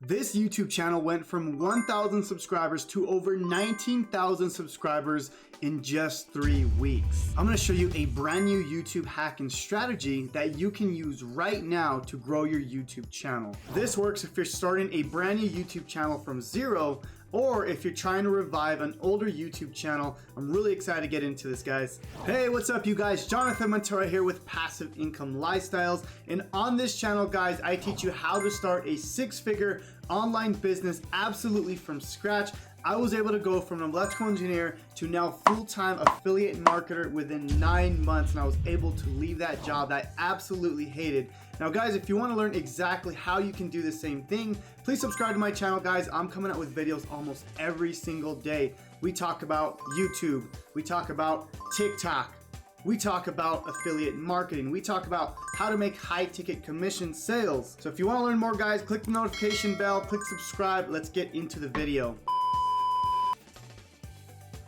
This YouTube channel went from 1,000 subscribers to over 19,000 subscribers in just 3 weeks. I'm gonna show you a brand new YouTube hack and strategy that you can use right now to grow your YouTube channel. This works if you're starting a brand new YouTube channel from zero, or if you're trying to revive an older YouTube channel. I'm really excited to get into this, guys. Hey, what's up, you guys? Jonathan Montoya here with Passive Income Lifestyles. And on this channel, guys, I teach you how to start a 6-figure online business absolutely from scratch. I was able to go from an electrical engineer to now full-time affiliate marketer within 9 months, and I was able to leave that job that I absolutely hated. Now, guys, if you want to learn exactly how you can do the same thing, please subscribe to my channel, guys. I'm coming out with videos almost every single day. We talk about YouTube, we talk about TikTok, we talk about affiliate marketing, we talk about how to make high-ticket commission sales. So if you want to learn more, guys, click the notification bell, click subscribe. Let's get into the video.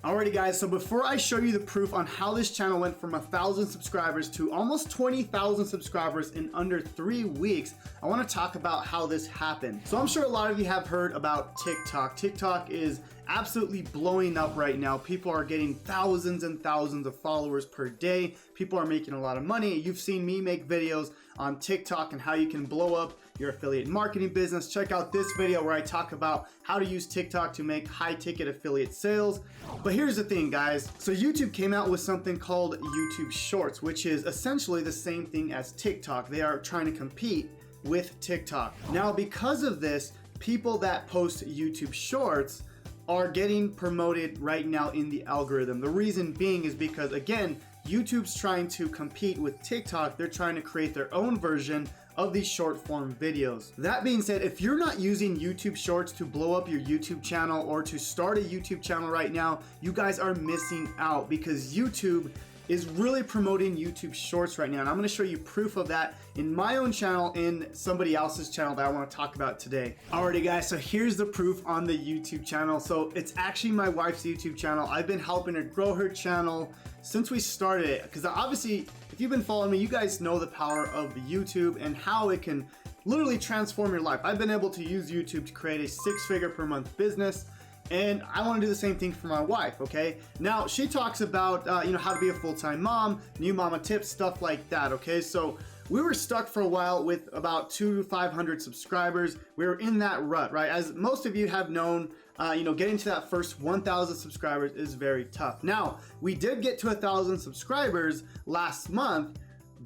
Alrighty, guys, so before I show you the proof on how this channel went from 1,000 subscribers to almost 20,000 subscribers in under 3 weeks, I want to talk about how this happened. So I'm sure a lot of you have heard about TikTok. TikTok is absolutely blowing up right now. People are getting thousands and thousands of followers per day. People are making a lot of money. You've seen me make videos on TikTok and how you can blow up your affiliate marketing business. Check out this video where I talk about how to use TikTok to make high ticket affiliate sales. But here's the thing, guys. So YouTube came out with something called YouTube Shorts, which is essentially the same thing as TikTok. They are trying to compete with TikTok. Now, because of this, people that post YouTube Shorts are getting promoted right now in the algorithm. The reason being is because, again, YouTube's trying to compete with TikTok. They're trying to create their own version of these short form videos. That being said, if you're not using YouTube Shorts to blow up your YouTube channel or to start a YouTube channel right now, you guys are missing out, because YouTube is really promoting YouTube Shorts right now. And I'm gonna show you proof of that in my own channel, in somebody else's channel that I wanna talk about today. Alrighty, guys, so here's the proof on the YouTube channel. So it's actually my wife's YouTube channel. I've been helping her grow her channel since we started it, because obviously, if you've been following me, you guys know the power of YouTube and how it can literally transform your life. I've been able to use YouTube to create a 6-figure per month business, and I want to do the same thing for my wife. Okay, now she talks about how to be a full-time mom, new mama tips, stuff like that. Okay, so we were stuck for a while with about 200 to 500 subscribers. We were in that rut, right? As most of you have known, getting to that first 1,000 subscribers is very tough. Now, we did get to 1,000 subscribers last month,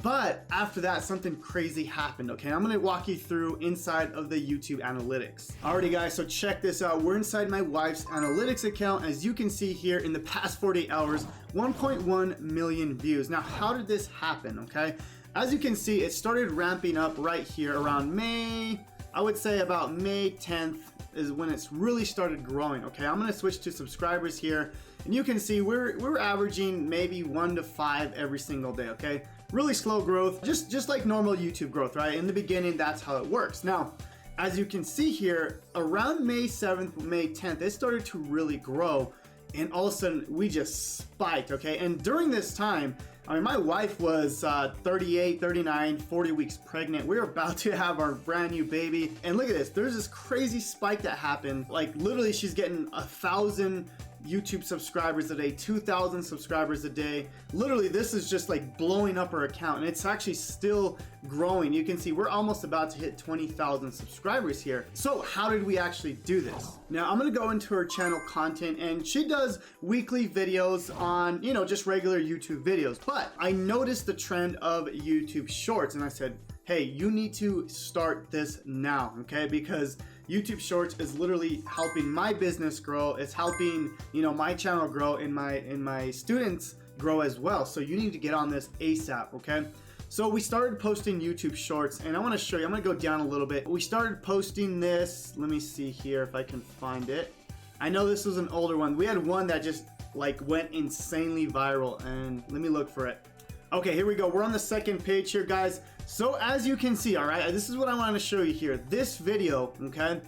but after that, something crazy happened, okay? I'm gonna walk you through inside of the YouTube analytics. Alrighty, guys, so check this out. We're inside my wife's analytics account. As you can see here, in the past 48 hours, 1.1 million views. Now, how did this happen, okay? As you can see, it started ramping up right here around May. I would say about May 10th is when it's really started growing, okay? I'm gonna switch to subscribers here, and you can see we're averaging maybe 1 to 5 every single day, okay? Really slow growth, just like normal YouTube growth, right? In the beginning, that's how it works. Now, as you can see here, around May 7th, May 10th, it started to really grow, and all of a sudden, we just spiked, okay? And during this time, I mean, my wife was 38, 39, 40 weeks pregnant. We were about to have our brand new baby. And look at this, there's this crazy spike that happened. Like, literally, she's getting 1,000 YouTube subscribers a day, 2,000 subscribers a day. Literally, this is just like blowing up her account, and it's actually still growing. You can see we're almost about to hit 20,000 subscribers here. So how did we actually do this? Now, I'm gonna go into her channel content, and she does weekly videos on, just regular YouTube videos. But I noticed the trend of YouTube Shorts, and I said, hey, you need to start this now, okay? Because YouTube Shorts is literally helping my business grow. It's helping, my channel grow, and my students grow as well. So you need to get on this ASAP, okay? So we started posting YouTube Shorts, and I want to show you. I'm going to go down a little bit. We started posting this. Let me see here if I can find it. I know this was an older one. We had one that just went insanely viral, and let me look for it. Okay, here we go. We're on the second page here, guys. So as you can see, all right, this is what I want to show you here. This video, okay,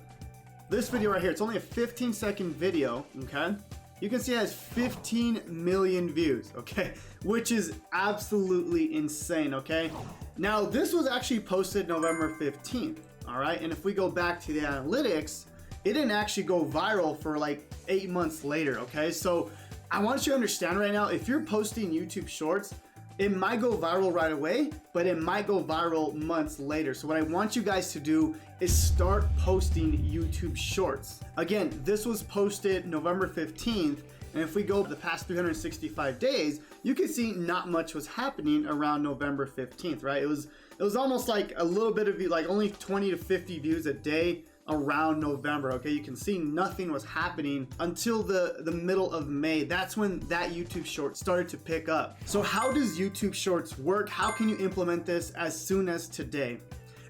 this video right here, it's only a 15-second video, okay? You can see it has 15 million views, okay? Which is absolutely insane, okay? Now, this was actually posted November 15th. all right? And if we go back to the analytics, it didn't actually go viral for like 8 months later, okay? So I want you to understand right now, if you're posting YouTube Shorts, it might go viral right away, but it might go viral months later. So what I want you guys to do is start posting YouTube Shorts. Again, this was posted November 15th, and if we go the past 365 days, you can see not much was happening around November 15th, right? It was almost like a little bit of view, like only 20 to 50 views a day around November, okay? You can see nothing was happening until the middle of May. That's when that YouTube short started to pick up. So how does YouTube Shorts work? How can you implement this as soon as today?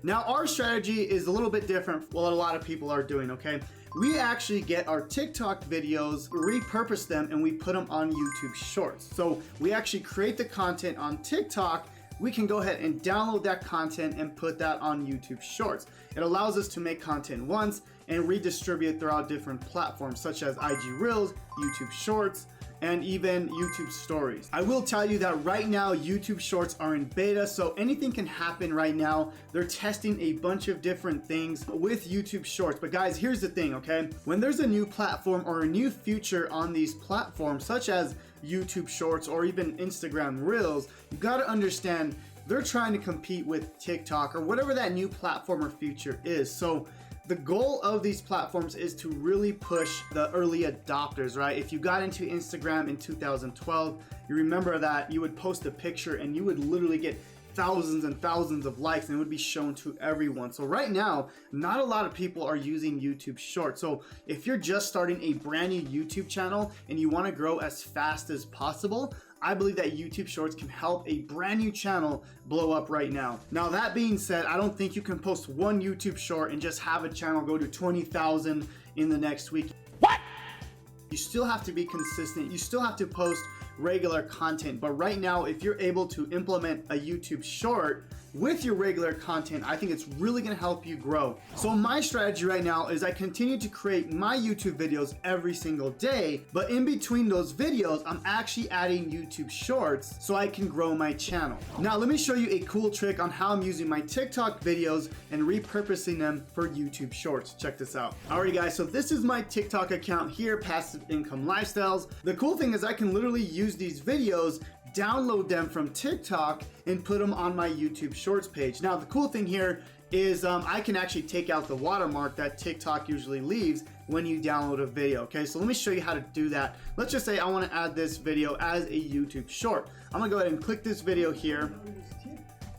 Now, our strategy is a little bit different from what a lot of people are doing, okay? We actually get our TikTok videos, repurpose them, and we put them on YouTube Shorts. So we actually create the content on TikTok. We can go ahead and download that content and put that on YouTube Shorts. It allows us to make content once and redistribute throughout different platforms such as IG Reels, YouTube Shorts, and even YouTube Stories. I will tell you that right now YouTube Shorts are in beta, so anything can happen right now. They're testing a bunch of different things with YouTube Shorts. But guys, here's the thing, okay? When there's a new platform or a new feature on these platforms, such as YouTube Shorts or even Instagram Reels, you gotta understand they're trying to compete with TikTok or whatever that new platform or feature is. So the goal of these platforms is to really push the early adopters, right? If you got into Instagram in 2012, you remember that you would post a picture and you would literally get thousands and thousands of likes and it would be shown to everyone. So right now, not a lot of people are using YouTube Shorts. So if you're just starting a brand new YouTube channel and you want to grow as fast as possible, I believe that YouTube Shorts can help a brand new channel blow up right now. Now, that being said, I don't think you can post one YouTube short and just have a channel go to 20,000 in the next week. What? You still have to be consistent. You still have to post regular content. But right now, if you're able to implement a YouTube short with your regular content, I think it's really gonna help you grow. So my strategy right now is I continue to create my YouTube videos every single day, but in between those videos, I'm actually adding YouTube Shorts so I can grow my channel. Now, let me show you a cool trick on how I'm using my TikTok videos and repurposing them for YouTube Shorts. Check this out. Alright guys, so this is my TikTok account here, Passive Income Lifestyles. The cool thing is I can literally use these videos, download them from TikTok, and put them on my YouTube Shorts page. Now, the cool thing here is I can actually take out the watermark that TikTok usually leaves when you download a video, okay? So let me show you how to do that. Let's just say I wanna add this video as a YouTube short. I'm gonna go ahead and click this video here,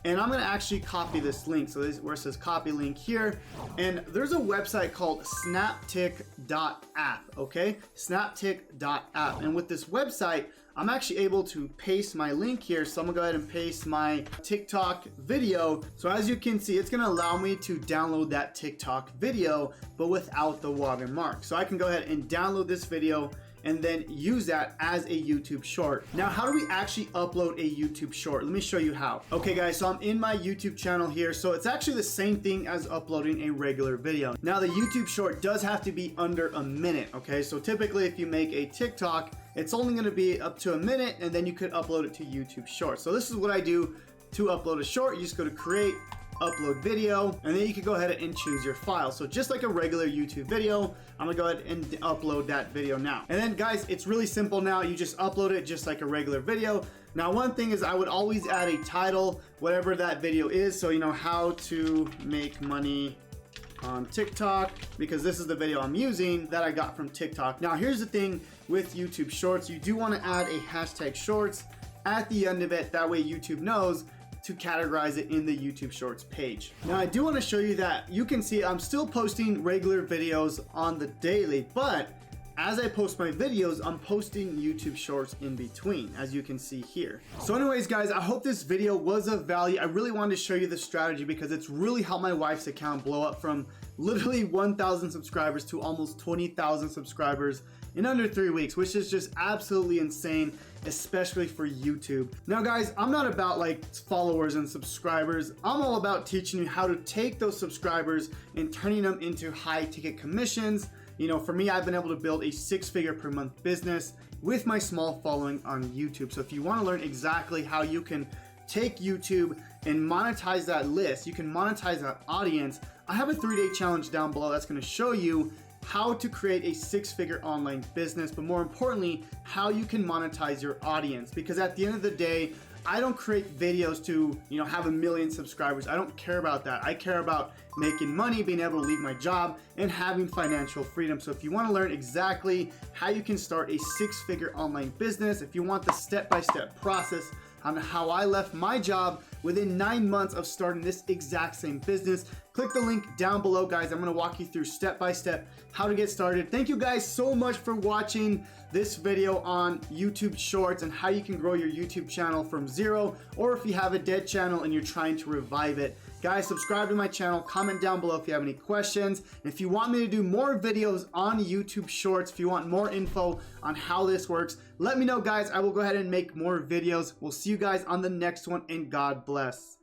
and I'm gonna actually copy this link. So this is where it says copy link here. And there's a website called snaptik.app, okay? Snaptik.app. And with this website, I'm actually able to paste my link here. So I'm gonna go ahead and paste my TikTok video. So as you can see, it's gonna allow me to download that TikTok video, but without the watermark. So I can go ahead and download this video and then use that as a YouTube short. Now, how do we actually upload a YouTube short? Let me show you how. Okay guys, so I'm in my YouTube channel here. So it's actually the same thing as uploading a regular video. Now, the YouTube short does have to be under a minute, okay? So typically if you make a TikTok, it's only gonna be up to a minute, and then you could upload it to YouTube Shorts. So this is what I do to upload a short. You just go to create, upload video, and then you can go ahead and choose your file. So just like a regular YouTube video, I'm gonna go ahead and upload that video now. And then guys, it's really simple now. You just upload it just like a regular video. Now, one thing is I would always add a title, whatever that video is. So, you know, how to make money on TikTok, because this is the video I'm using that I got from TikTok. Now, here's the thing with YouTube Shorts. You do want to add a hashtag shorts at the end of it. That way YouTube knows to categorize it in the YouTube Shorts page. Now, I do want to show you that you can see I'm still posting regular videos on the daily, but as I post my videos, I'm posting YouTube Shorts in between, as you can see here. So anyways, guys, I hope this video was of value. I really wanted to show you this strategy because it's really helped my wife's account blow up from literally 1,000 subscribers to almost 20,000 subscribers in under 3 weeks, which is just absolutely insane, especially for YouTube. Now guys, I'm not about like followers and subscribers. I'm all about teaching you how to take those subscribers and turning them into high ticket commissions. You know, for me, I've been able to build a 6-figure per month business with my small following on YouTube. So if you want to learn exactly how you can take YouTube and monetize that list, you can monetize that audience, I have a 3-day challenge down below that's going to show you how to create a 6-figure online business, but more importantly, how you can monetize your audience. Because at the end of the day, I don't create videos to, have 1 million subscribers. I don't care about that. I care about making money, being able to leave my job, and having financial freedom. So if you want to learn exactly how you can start a 6-figure online business, if you want the step-by-step process on how I left my job within 9 months of starting this exact same business, click the link down below, guys. I'm gonna walk you through step-by-step how to get started. Thank you guys so much for watching this video on YouTube Shorts and how you can grow your YouTube channel from 0, or if you have a dead channel and you're trying to revive it. Guys, subscribe to my channel, comment down below if you have any questions. And if you want me to do more videos on YouTube Shorts, if you want more info on how this works, let me know, guys. I will go ahead and make more videos. We'll see you guys on the next one, and God bless.